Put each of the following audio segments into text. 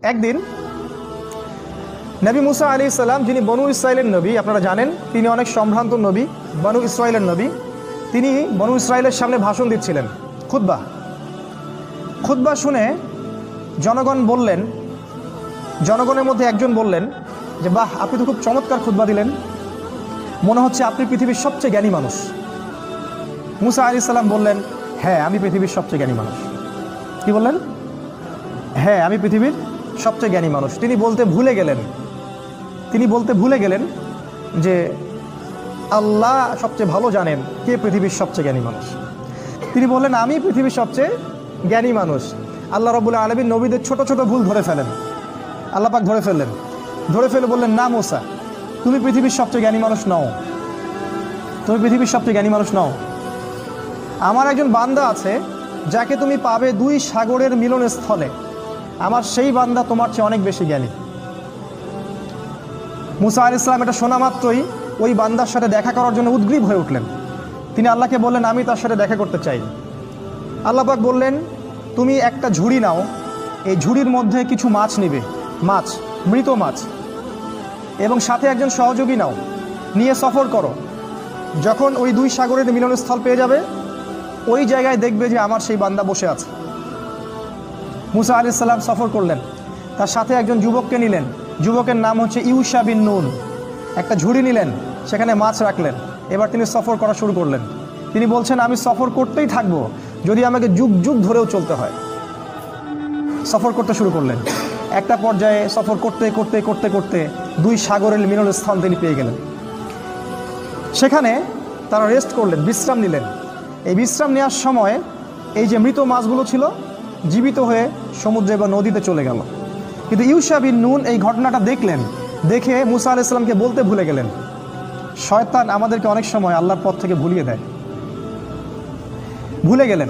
একদিন নবী মুসা আলাইহিস সালাম, যিনি বনু ইসরাইলের নবী, আপনারা জানেন তিনি অনেক সম্ভ্রান্ত নবী, বনু ইসরাইলের নবী। তিনি বনু ইসরাইলের সামনে ভাষণ দিচ্ছিলেন, খুতবা শুনে জনগণের মধ্যে একজন বললেন যে বাহ, আপনি তো খুব চমৎকার খুতবা দিলেন, মনে হচ্ছে আপনি পৃথিবীর সবচেয়ে জ্ঞানী মানুষ। মুসা আলাইহিস সালাম বললেন, হ্যাঁ আমি পৃথিবীর সবচেয়ে জ্ঞানী মানুষ। কি বললেন? হ্যাঁ আমি পৃথিবীর সবচেয়ে জ্ঞানী মানুষ। তিনি বলতে ভুলে গেলেন যে আল্লাহ সবচেয়ে ভালো জানেন কে পৃথিবীর সবচেয়ে জ্ঞানী মানুষ। তিনি বললেন, আমি পৃথিবীর সবচেয়ে জ্ঞানী মানুষ। আল্লাহ রাব্বুল আলামিন নবীদের ছোট ছোট ভুল ধরে ফেলেন, আল্লাহ পাক ধরে ফেলে বললেন, না মুসা, তুমি পৃথিবীর সবচেয়ে জ্ঞানী মানুষ নও। আমার একজন বান্দা আছে যাকে তুমি পাবে দুই সাগরের মিলনস্থলে, আমার সেই বান্দা তোমার চেয়ে অনেক বেশি জ্ঞানী। মুসা আলাইহিস সালাম এটা শোনা মাত্রই ওই বান্দার সাথে দেখা করার জন্য উদ্গ্রীব হয়ে উঠলেন। তিনি আল্লাহকে বললেন, আমি তার সাথে দেখা করতে চাই। আল্লাহ পাক বললেন, তুমি একটা ঝুড়ি নাও, এই ঝুড়ির মধ্যে কিছু মাছ নিবে, মৃত মাছ, এবং সাথে একজন সহযোগী নাও, নিয়ে সফর করো। যখন ওই দুই সাগরের মিলনস্থল পেয়ে যাবে, ওই জায়গায় দেখবে যে আমার সেই বান্দা বসে আছে। মুসা আলাইহিস সালাম সফর করলেন, তার সাথে একজন যুবককে নিলেন, যুবকের নাম হচ্ছে ইউশা বিন নুন। একটা ঝুড়ি নিলেন, সেখানে মাছ রাখলেন। এবার তিনি সফর করা শুরু করলেন। তিনি বলছেন, আমি সফর করতেই থাকবো, যদি আমাকে যুগ যুগ ধরেও চলতে হয়। সফর করতে শুরু করলেন। একটা পর্যায়ে সফর করতে দুই সাগরের মিলনস্থল তিনি পেয়ে গেলেন। সেখানে তারা রেস্ট করলেন, বিশ্রাম নিলেন। এই বিশ্রাম নেওয়ার সময় এই যে মৃত মাছগুলো ছিল জীবিত হয়ে সমুদ্রে বা নদীতে চলে গেল। কিন্তু ইউশা বিন নুন এই ঘটনাটা দেখে মুসা আলাইহিস সালামকে বলতে ভুলে গেলেন। শয়তান আমাদেরকে অনেক সময় আল্লাহর পথ থেকে ভুলে গেলেন।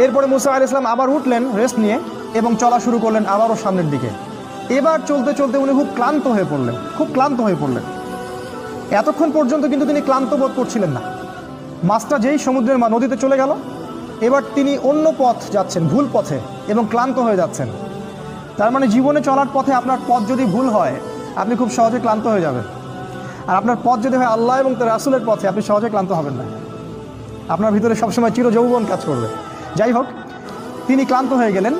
এরপরে মুসা আলাইহিস সালাম আবার উঠলেন রেস্ট নিয়ে এবং চলা শুরু করলেন আবারও সামনের দিকে। এবার চলতে উনি খুব ক্লান্ত হয়ে পড়লেন। এতক্ষণ পর্যন্ত কিন্তু তিনি ক্লান্ত বোধ করছিলেন না। মাছটা যেই সমুদ্রের নদীতে চলে গেল, এবার তিনি অন্য পথ যাচ্ছেন, ভুল পথে, এবং ক্লান্ত হয়ে যাচ্ছেন। তার মানে জীবনে চলার পথে আপনার পথ যদি ভুল হয়, আপনি খুব সহজে ক্লান্ত হয়ে যাবেন। আর আপনার পথ যদি হয় আল্লাহ এবং তার রাসূলের পথে, আপনি সহজে ক্লান্ত হবেন না। আপনার ভিতরে সবসময় চিরযৌবন কাজ করবে। যাই হোক, তিনি ক্লান্ত হয়ে গেলেন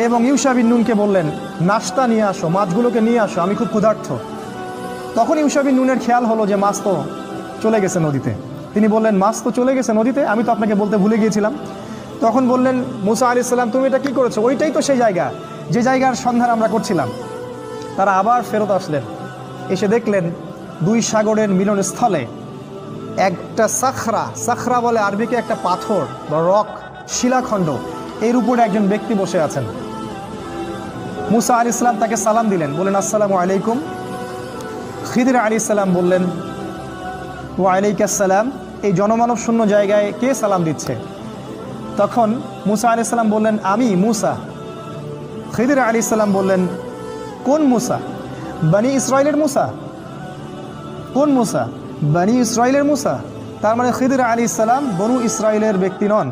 এবং ইউশা বিন নুনকে বললেন, নাস্তা নিয়ে আসো, মাছগুলোকে নিয়ে আসো, আমি খুব ক্ষুধার্ত। তখন ইউশা বিন নুনের খেয়াল হলো যে মাছ তো চলে গেছে নদীতে। তিনি বললেন, মাছ তো চলে গেছে নদীতে, আমি তো আপনাকে বলতে ভুলে গিয়েছিলাম। তখন বললেন মুসা আলাইহিস সালাম, তুমি এটা কি করেছো? ওইটাই তো সেই জায়গা, যে জায়গার সন্ধান আমরা করছিলাম। তারা আবার ফেরত আসলেন, এসে দেখলেন দুই সাগরের মিলনস্থলে একটা সাখরা বলে আরবিকে একটা পাথর বা রক, শিলাখণ্ড, এর উপরে একজন ব্যক্তি বসে আছেন। মুসা আলাইহিস সালাম তাকে সালাম দিলেন, বললেন আসসালামু আলাইকুম। খিদির আলাইহিস সালাম বললেন, ওয়া আলাইকাস সালাম। এই জনমানব শূন্য জায়গায় কে সালাম দিচ্ছে? তখন মুসা আলাইহিস সালাম বললেন, আমি মুসা। খিদির আলাইহিস সালাম বললেন, কোন মুসা? বনি ইসরাইলের মুসা? কোন মুসা? বনি ইসরাইলের মুসা। তার মানে খিদির আলাইহিস সালাম বনু ইসরাইলের ব্যক্তি নন।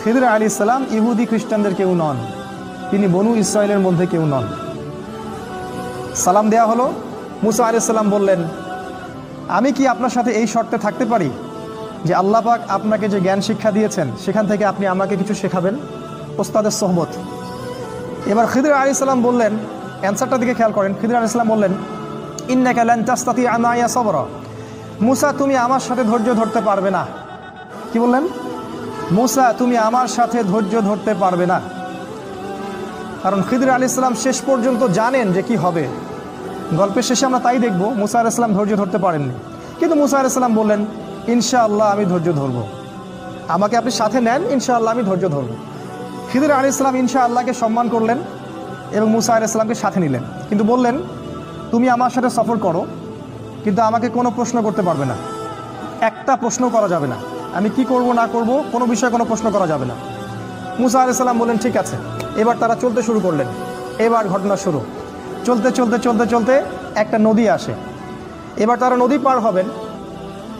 খিদির আলাইহিস সালাম ইহুদি খ্রিস্টানদের কেউ নন, তিনি বনু ইসরাইলের মধ্যে কেউ নন। সালাম দেয়া হলো। মুসা আলাইহিস সালাম বললেন, আমি কি আপনার সাথে এই শর্তে থাকতে পারি যে আল্লাহ পাক আপনাকে যে জ্ঞান শিক্ষা দিয়েছেন সেখান থেকে আপনি আমাকে কিছু শেখাবেন, ওস্তাদের সোহবত। এবার খিদির আলাইহিস সালাম বললেন, অ্যান্সারটার দিকে খেয়াল করেন। খিদির আলাইহিস সালাম বললেন, ইন্নাকা লান তাসতাতিআ মাইয়া সাবরা। মুসা, তুমি আমার সাথে ধৈর্য ধরতে পারবে না। কি বললেন? মুসা, তুমি আমার সাথে ধৈর্য ধরতে পারবে না। কারণ খিদির আলাইহিস সালাম শেষ পর্যন্ত জানেন যে কি হবে। গল্পের শেষে আমরা তাই দেখব, মুসা আলাইহিস সালাম ধৈর্য ধরতে পারেননি। কিন্তু মুসা আলাইহিস সালাম বললেন, ইনশাআল্লাহ আমি ধৈর্য ধরব, আমাকে আপনি সাথে নেন, ইনশাআল্লাহ আমি ধৈর্য ধরব। খিদির আলাইহিস সালাম ইনশাআল্লাহকে সম্মান করলেন এবং মুসা আলাইহিস সালামকে সাথে নিলেন। কিন্তু বললেন, তুমি আমার সাথে সফর করো, কিন্তু আমাকে কোনো প্রশ্ন করতে পারবে না, একটা প্রশ্ন করা যাবে না। আমি কি করব না করব কোনো বিষয়ে কোনো প্রশ্ন করা যাবে না। মুসা আলাইহিস সালাম বললেন, ঠিক আছে। এবার তারা চলতে শুরু করলেন। এবার ঘটনা শুরু। চলতে একটা নদী আসে। এবার তারা নদী পার হবেন,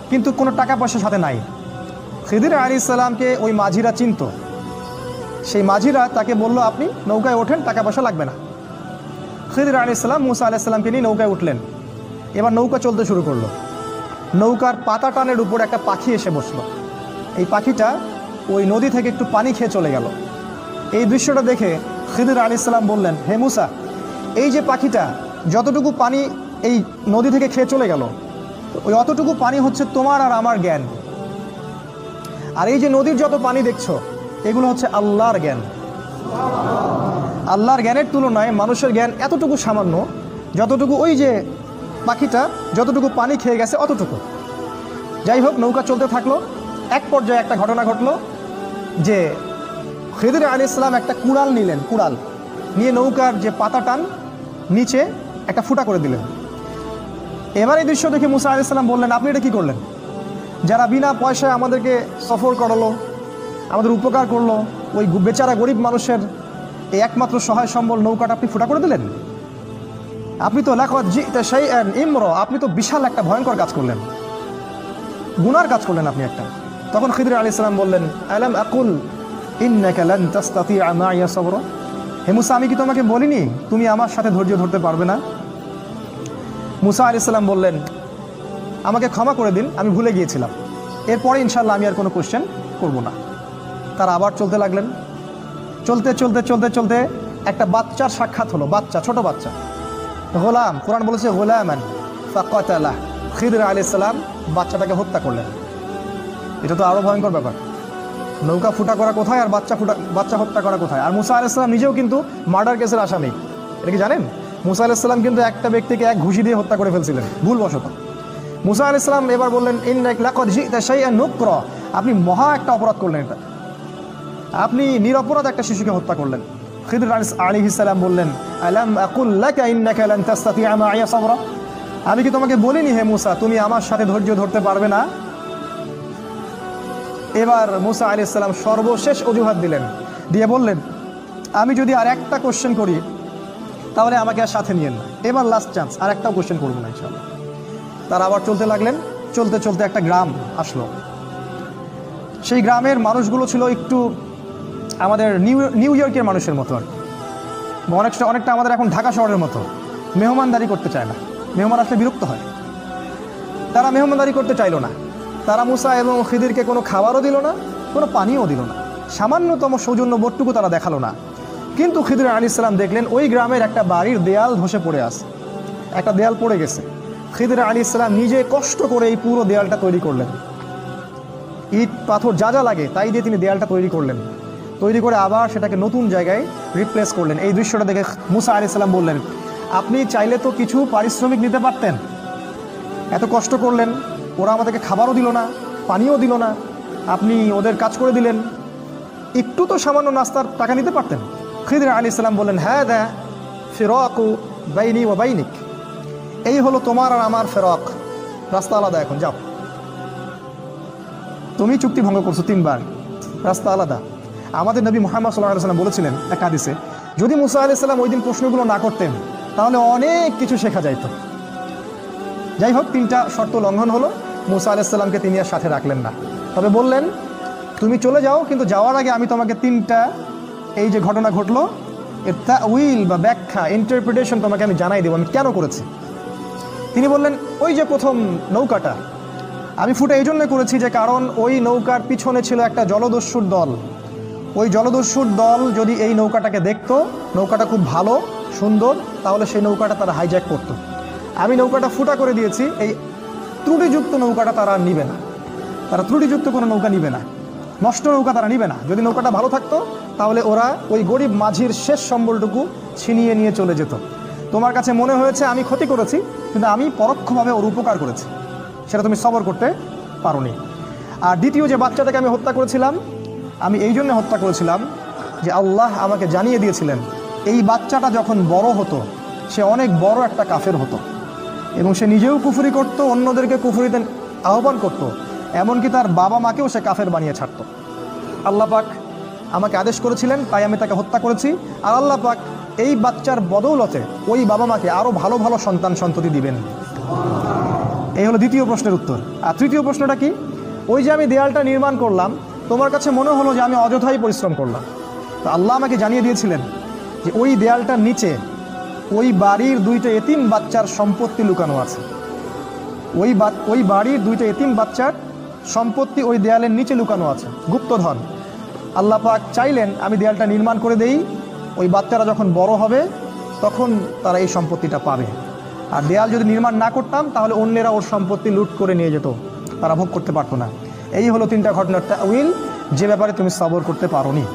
কিন্তু কোনো টাকা পয়সা সাথে নাই। খিদির আলাইহিস সালামকে ওই মাঝিরা চিনত। সেই মাঝিরা তাকে বলল, আপনি নৌকায় ওঠেন, টাকা পয়সা লাগবে না। খিদির আলাইহিস সালাম মুসা আলাইহিস সালামকে নিয়ে নৌকায় উঠলেন। এবার নৌকা চলতে শুরু করলো। নৌকার পাতা টানের উপর একটা পাখি এসে বসলো। এই পাখিটা ওই নদী থেকে একটু পানি খেয়ে চলে গেল। এই দৃশ্যটা দেখে খিদির আলাইহিস সালাম বললেন, হে মুসা, এই যে পাখিটা যতটুকু পানি এই নদী থেকে খেয়ে চলে গেল, ওই অতটুকু পানি হচ্ছে তোমার আর আমার জ্ঞান। আর এই যে নদীর যত পানি দেখছো, এগুলো হচ্ছে আল্লাহর জ্ঞান। আল্লাহর জ্ঞানের তুলনায় মানুষের জ্ঞান এতটুকু সামান্য, যতটুকু ওই যে পাখিটা যতটুকু পানি খেয়ে গেছে অতটুকু। যাই হোক, নৌকা চলতে থাকলো। এক পর্যায়ে একটা ঘটনা ঘটলো যে খিদির আলাইহিস সালাম একটা কুড়াল নিলেন। কুড়াল নিয়ে নৌকার যে পাতা টান নিচে একটা ফুটা করে দিলেন। এবার এই দৃশ্য দেখে মুসা আলাইহিস সালাম বললেন, আপনি এটা কী করলেন? যারা বিনা পয়সায় আমাদেরকে সফর করালো, আমাদের উপকার করলো, ওই বেচারা গরিব মানুষের এই একমাত্র সহায় সম্বল নৌকাটা আপনি ফুটা করে দিলেন। আপনি তো লাকাদ জি'তা শাইআন ইমরা, আপনি তো বিশাল একটা ভয়ঙ্কর কাজ করলেন, গুনার কাজ করলেন আপনি একটা। তখন খিদির আলাইহিস সালাম বললেন, আলাম আকুল ইন্নাকা লান তাসতাতিআ মা'ইয়া সাবরা, হে মুসা, আমি কি তোমাকে বলিনি তুমি আমার সাথে ধৈর্য ধরতে পারবে না? মুসা আলাইহিস সালাম বললেন, আমাকে ক্ষমা করে দিন, আমি ভুলে গিয়েছিলাম, এরপরে ইনশাআল্লাহ আমি আর কোনো কোশ্চেন করব না। তারা আবার চলতে লাগলেন। চলতে চলতে চলতে চলতে একটা বাচ্চার সাক্ষাৎ হলো। বাচ্চা, ছোট বাচ্চা, গোলাম। কোরআন বলেছে গোলামান ফাকাতালাহ, খিদির আলাইহিস সালাম বাচ্চাটাকে হত্যা করলেন। এটা তো আরও ভয়ঙ্কর ব্যাপার। নৌকা ফুটা করা কোথায় আর বাচ্চা হত্যা করা কোথায়? আর মুসা আলাইহিস সালাম নিজেও কিন্তু মার্ডার কেসের আসামি। এটা কি জানেন? মুসা আলাইহিস সালাম কিন্তু একটা ব্যক্তিকে এক ঘুষি দিয়ে হত্যা করে ফেলছিলেন ভুলবশত। মুসা আলাইহিস সালাম এবার বললেন, ইন্নাকা লাকাদ জি'তা শাইআন নুকরা, আপনি মহা একটা অপরাধ করলেন, এটা আপনি নিরপরাধ একটা শিশুকে হত্যা করলেন। খিদির আলাইহিস সালাম বললেন, আলাম আকুল লাকা ইন্নাকা লান তাসতাতিআ মা'ইয়া সাবরা, আমি কি তোমাকে বলিনি হে মুসা তুমি আমার সাথে ধৈর্য ধরতে পারবে না? এবার মুসা আলাইহিস সালাম সর্বশেষ অজুহাত দিলেন, দিয়ে বললেন, আমি যদি আর একটা কোশ্চেন করি তাহলে আমাকে আর সাথে নিয়েন না, এবার লাস্ট চান্স, আর একটাও কোশ্চেন করবো না ইনশাআল্লাহ। তারা আবার চলতে লাগলেন। চলতে চলতে একটা গ্রাম আসলো। সেই গ্রামের মানুষগুলো ছিল একটু আমাদের নিউ ইয়র্কের মানুষের মতো আর অনেকটা আমাদের এখন ঢাকা শহরের মতো মেহমানদারি করতে চায় না। মেহমান আসলে বিরক্ত হয়। তারা মেহমানদারি করতে চাইলো না। তারা মুসা এবং খিদিরকে কোনো খাবারও দিল না, কোনো পানিও দিল না, সামান্যতম সৌজন্য বোধটুকু তারা দেখালো না। কিন্তু খিদির আলাইহিস সালাম দেখলেন ওই গ্রামের একটা বাড়ির দেয়াল ধসে পড়ে আছে, একটা দেয়াল পড়ে গেছে। খিদির আলাইহিস সালাম নিজে কষ্ট করে এই পুরো দেয়ালটা তৈরি করলেন। ইট পাথর যা যা লাগে তাই দিয়ে তিনি দেয়ালটা তৈরি করলেন। তৈরি করে আবার সেটাকে নতুন জায়গায় রিপ্লেস করলেন। এই দৃশ্যটা দেখে মুসা আলাইহিস সালাম বললেন, আপনি চাইলে তো কিছু পারিশ্রমিক নিতে পারতেন, এত কষ্ট করলেন, ওরা আমাদেরকে খাবারও দিল না, পানিও দিল না, আপনি ওদের কাজ করে দিলেন, একটু তো সামান্য নাস্তার টাকা নিতে পারতেন। খিদির আলাইহিস সালাম বললেন, হ্যাঁ দা ফিরাকু বাইনি ওয়া বাইনিক, এই হলো তোমার আর আমার ফেরাক, রাস্তা আলাদা, এখন যাও। তুমি চুক্তি ভঙ্গ করছো 3 বার, রাস্তা আলাদা। আমাদের নবী মুহাম্মদ সাল্লাল্লাহু আলাইহি ওয়াসাল্লাম বলেছিলেন এক হাদিসে, যদি মুসা আলাইহিস সালাম ওই দিন প্রশ্নগুলো না করতেন তাহলে অনেক কিছু শেখা যাইত। যাই হোক, 3টা শর্ত লঙ্ঘন হলো। মুসা আলাইহিস সালামকে তিনি আর সাথে রাখলেন না, তবে বললেন, তুমি চলে যাও, কিন্তু যাওয়ার আগে আমি তোমাকে 3টা এই যে ঘটনা ঘটলো এর তাউইল বা ব্যাখ্যা, ইন্টারপ্রিটেশন তোমাকে আমি জানাই দেবো আমি কেন করেছি। তিনি বললেন, ওই যে প্রথম নৌকাটা আমি ফুটে এই জন্য করেছি যে কারণ ওই নৌকার পিছনে ছিল একটা জলদস্যুর দল। ওই জলদস্যুর দল যদি এই নৌকাটাকে দেখতো, নৌকাটা খুব ভালো সুন্দর, তাহলে সেই নৌকাটা তারা হাইজ্যাক করতো। আমি নৌকাটা ফুটা করে দিয়েছি, এই ত্রুটিযুক্ত নৌকাটা তারা নিবে না, তারা ত্রুটিযুক্ত কোনো নৌকা নিবে না, নষ্ট নৌকা তারা নিবে না। যদি নৌকাটা ভালো থাকতো তাহলে ওরা ওই গরিব মাঝির শেষ সম্বলটুকু ছিনিয়ে নিয়ে চলে যেত। তোমার কাছে মনে হয়েছে আমি ক্ষতি করেছি, কিন্তু আমি পরোক্ষভাবে ওর উপকার করেছি, সেটা তুমি সবর করতে পারোনি। আর দ্বিতীয় যে বাচ্চাটাকে আমি হত্যা করেছিলাম, আমি এই জন্য হত্যা করেছিলাম যে আল্লাহ আমাকে জানিয়ে দিয়েছিলেন এই বাচ্চাটা যখন বড় হতো সে অনেক বড় একটা কাফের হতো, এবং সে নিজেও কুফরি করত, অন্যদেরকে কুফরিতে আহ্বান করত, এমনকি তার বাবা মাকেও সে কাফের বানিয়ে ছাড়ত। আল্লাহ পাক আমাকে আদেশ করেছিলেন, তাই আমি তাকে হত্যা করেছি। আর আল্লাহ পাক এই বাচ্চার বদৌলতে ওই বাবা মাকে আরও ভালো ভালো সন্তান সন্ততি দিবেন। এই হলো দ্বিতীয় প্রশ্নের উত্তর। আর তৃতীয় প্রশ্নটা কি? ওই যে আমি দেয়ালটা নির্মাণ করলাম, তোমার কাছে মনে হলো যে আমি অযথাই পরিশ্রম করলাম, তো আল্লাহ আমাকে জানিয়ে দিয়েছিলেন যে ওই দেয়ালটার নিচে ওই বাড়ির দুইটা এতিম বাচ্চার সম্পত্তি লুকানো আছে। ওই বাড়ির দুইটা এতিম বাচ্চার সম্পত্তি ওই দেয়ালের নিচে লুকানো আছে, গুপ্তধন। আল্লাহ পাক চাইলেন আমি দেয়ালটা নির্মাণ করে দেই, ওই বাচ্চারা যখন বড় হবে তখন তারা এই সম্পত্তিটা পাবে। আর দেয়াল যদি নির্মাণ না করতাম তাহলে অন্যেরা ওর সম্পত্তি লুট করে নিয়ে যেত, তারা ভোগ করতে পারতো না। এই হলো 3টা ঘটনার তাউইল যে ব্যাপারে তুমি সবর করতে পারোনি।